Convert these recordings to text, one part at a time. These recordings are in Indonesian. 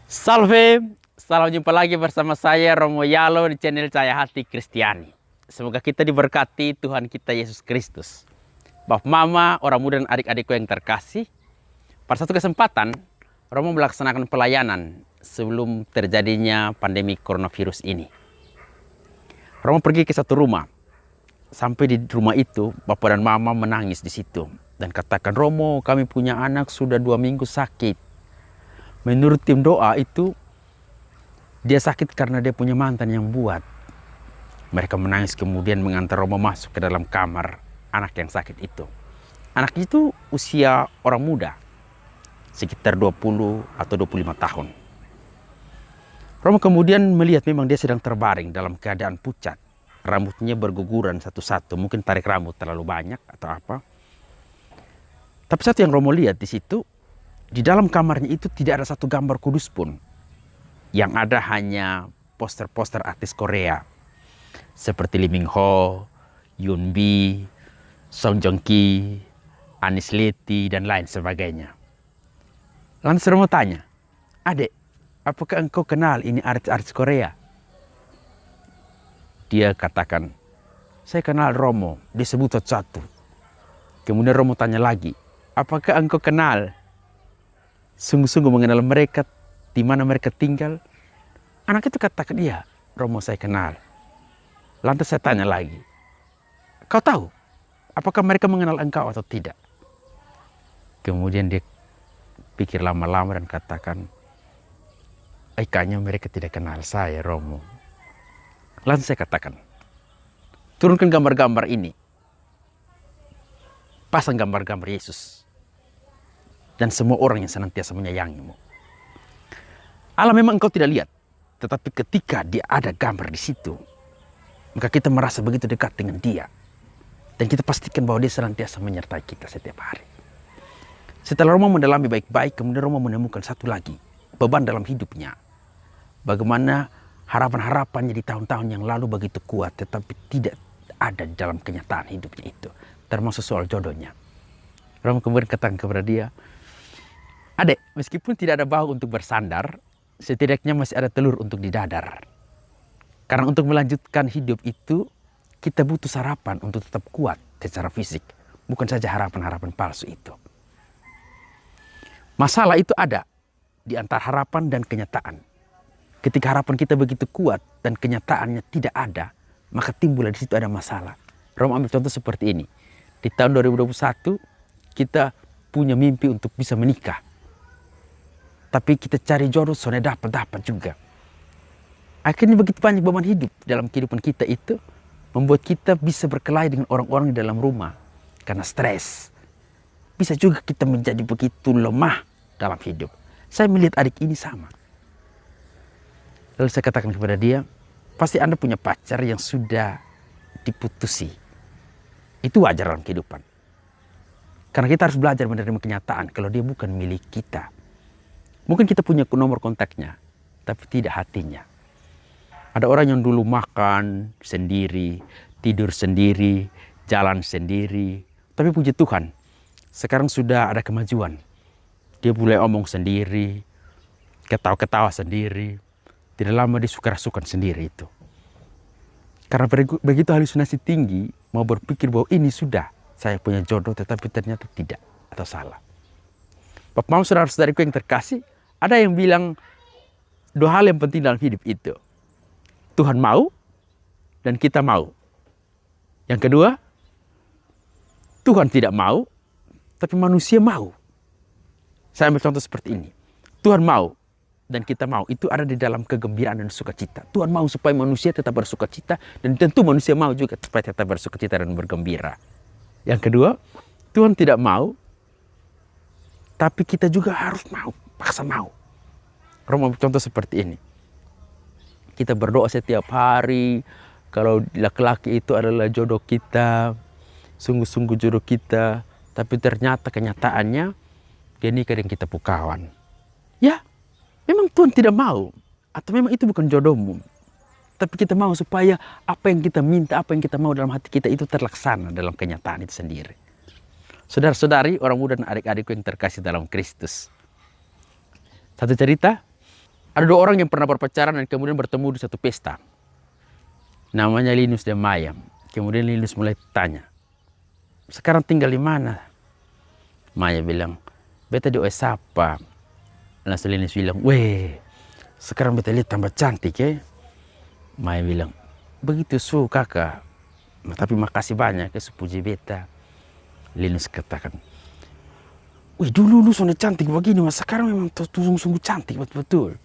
Salve, salam jumpa lagi bersama saya Romo Yalo di channel Cahaya Hati Kristiani. Semoga kita diberkati Tuhan kita Yesus Kristus. Bapak Mama, orang muda dan adik-adikku yang terkasih, pada satu kesempatan Romo melaksanakan pelayanan sebelum terjadinya pandemi coronavirus ini. Romo pergi ke satu rumah. Sampai di rumah itu, Bapak dan Mama menangis di situ dan katakan, "Romo, kami punya anak sudah 2 minggu sakit. Menurut tim doa itu, dia sakit karena dia punya mantan yang buat." Mereka menangis kemudian mengantar Romo masuk ke dalam kamar anak yang sakit itu. Anak itu usia orang muda, sekitar 20 atau 25 tahun. Romo kemudian melihat memang dia sedang terbaring dalam keadaan pucat. Rambutnya berguguran satu-satu, mungkin tarik rambut terlalu banyak atau apa. Tapi satu yang Romo lihat di situ, di dalam kamarnya itu tidak ada satu gambar kudus pun. Yang ada hanya poster-poster artis Korea. Seperti Lee Min Ho, Yoon Bi, Song Joong Ki, Anis Leti, dan lain sebagainya. Lantas Romo tanya, "Adek, apakah engkau kenal ini artis-artis Korea?" Dia katakan, "Saya kenal Romo, disebut satu-satu." Kemudian Romo tanya lagi, "Apakah engkau kenal? Sungguh-sungguh mengenal mereka, di mana mereka tinggal?" Anak itu katakan, "Iya, Romo, saya kenal." Lantas saya tanya lagi, "Kau tahu, apakah mereka mengenal engkau atau tidak?" Kemudian dia pikir lama-lama dan katakan, "Kayaknya mereka tidak kenal saya, Romo." Langsung saya katakan, "Turunkan gambar-gambar ini. Pasang gambar-gambar Yesus. Dan semua orang yang senantiasa menyayangimu. Allah memang engkau tidak lihat. Tetapi ketika dia ada gambar di situ, maka kita merasa begitu dekat dengan dia. Dan kita pastikan bahwa dia senantiasa menyertai kita setiap hari." Setelah Romo mendalami baik-baik, kemudian Romo menemukan satu lagi beban dalam hidupnya. Bagaimana harapan-harapannya di tahun-tahun yang lalu begitu kuat, tetapi tidak ada di dalam kenyataan hidupnya itu. Termasuk soal jodohnya. Romo kemudian katakan kepada dia, "Adek, meskipun tidak ada bahu untuk bersandar, setidaknya masih ada telur untuk didadar. Karena untuk melanjutkan hidup itu, kita butuh sarapan untuk tetap kuat secara fisik. Bukan saja harapan-harapan palsu itu. Masalah itu ada di antara harapan dan kenyataan. Ketika harapan kita begitu kuat dan kenyataannya tidak ada, maka timbul di situ ada masalah." Romo ambil contoh seperti ini. Di tahun 2021 kita punya mimpi untuk bisa menikah. Tapi kita cari jodoh soalnya dapat juga. Akhirnya begitu banyak beban hidup dalam kehidupan kita itu membuat kita bisa berkelahi dengan orang-orang di dalam rumah karena stres. Bisa juga kita menjadi begitu lemah dalam hidup. Saya melihat adik ini sama. Lalu saya katakan kepada dia, "Pasti Anda punya pacar yang sudah diputusi. Itu wajar dalam kehidupan. Karena kita harus belajar menerima kenyataan kalau dia bukan milik kita. Mungkin kita punya nomor kontaknya, tapi tidak hatinya. Ada orang yang dulu makan sendiri, tidur sendiri, jalan sendiri. Tapi puji Tuhan, sekarang sudah ada kemajuan. Dia mulai omong sendiri, ketawa-ketawa sendiri. Tidak lama dia suka-rasukan sendiri itu. Karena begitu halusinasi tinggi, mau berpikir bahwa ini sudah saya punya jodoh, tetapi ternyata tidak atau salah." Bapak Mama, saudara-saudariku yang terkasih, ada yang bilang 2 hal yang penting dalam hidup itu. Tuhan mau dan kita mau. Yang kedua, Tuhan tidak mau, tapi manusia mau. Saya ambil contoh seperti ini. Tuhan mau dan kita mau, itu ada di dalam kegembiraan dan sukacita. Tuhan mau supaya manusia tetap bersukacita, dan tentu manusia mau juga supaya tetap bersukacita dan bergembira. Yang kedua, Tuhan tidak mau, tapi kita juga harus mau, paksa mau. Romo contoh seperti ini. Kita berdoa setiap hari, kalau laki-laki itu adalah jodoh kita, sungguh-sungguh jodoh kita, tapi ternyata kenyataannya dia nikah dengan kita pukawan. Ya, memang Tuhan tidak mau, atau memang itu bukan jodohmu. Tapi kita mau supaya apa yang kita minta, apa yang kita mau dalam hati kita itu terlaksana dalam kenyataan itu sendiri. Saudara-saudari, orang muda dan adik-adikku yang terkasih dalam Kristus. Satu cerita, Ada dua orang yang pernah berpacaran dan kemudian bertemu di satu pesta. Namanya Linus dan Maya. Kemudian Linus mulai tanya, sekarang tinggal di mana? Maya bilang, beta di Oesapa. Langsung Linus bilang, weh, sekarang beta lihat tambah cantik ya. Maya bilang, begitu kakak. Nah, tapi makasih banyak ya sepuji beta. Linus katakan, wih dulu lu sudah cantik begini, mas sekarang memang sungguh cantik betul-betul.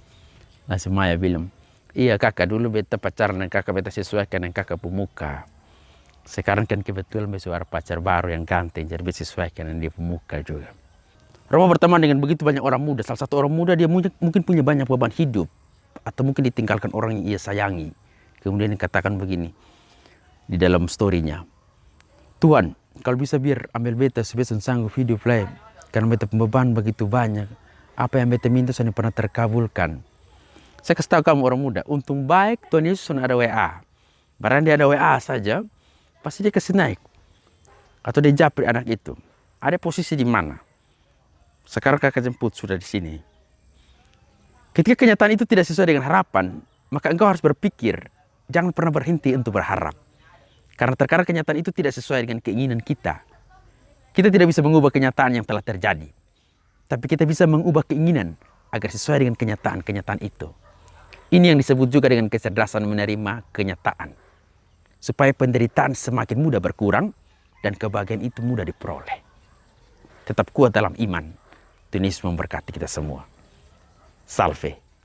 Langsung Maya bilang, iya kakak, dulu beta pacaran dengan kakak, beta sesuaikan dengan kakak pemuka. Sekarang kan kebetulan beta ada pacar baru yang ganteng, jadi beta sesuaikan dengan dia pemuka juga. Roma berteman dengan begitu banyak orang muda. Salah satu orang muda dia mungkin punya banyak beban hidup, atau mungkin ditinggalkan orang yang ia sayangi. Kemudian dia katakan begini di dalam storynya, Tuhan, kalau bisa biar ambil beta sebisa sanggup hidup lain, karena beta beban begitu banyak. Apa yang beta minta sudah pernah terkabulkan. Saya kasih tahu kamu orang muda, untung baik Tuhan Yesus sudah ada WA. Barang dia ada WA saja, pasti dia kasih naik. Atau dia japri anak itu. Ada posisi di mana? Sekarang kakak jemput sudah di sini. Ketika kenyataan itu tidak sesuai dengan harapan, maka engkau harus berpikir, jangan pernah berhenti untuk berharap. Karena terkadang kenyataan itu tidak sesuai dengan keinginan kita. Kita tidak bisa mengubah kenyataan yang telah terjadi. Tapi kita bisa mengubah keinginan agar sesuai dengan kenyataan-kenyataan itu. Ini yang disebut juga dengan kecerdasan menerima kenyataan. Supaya penderitaan semakin mudah berkurang dan kebahagiaan itu mudah diperoleh. Tetap kuat dalam iman. Tuhan Yesus memberkati kita semua. Salve.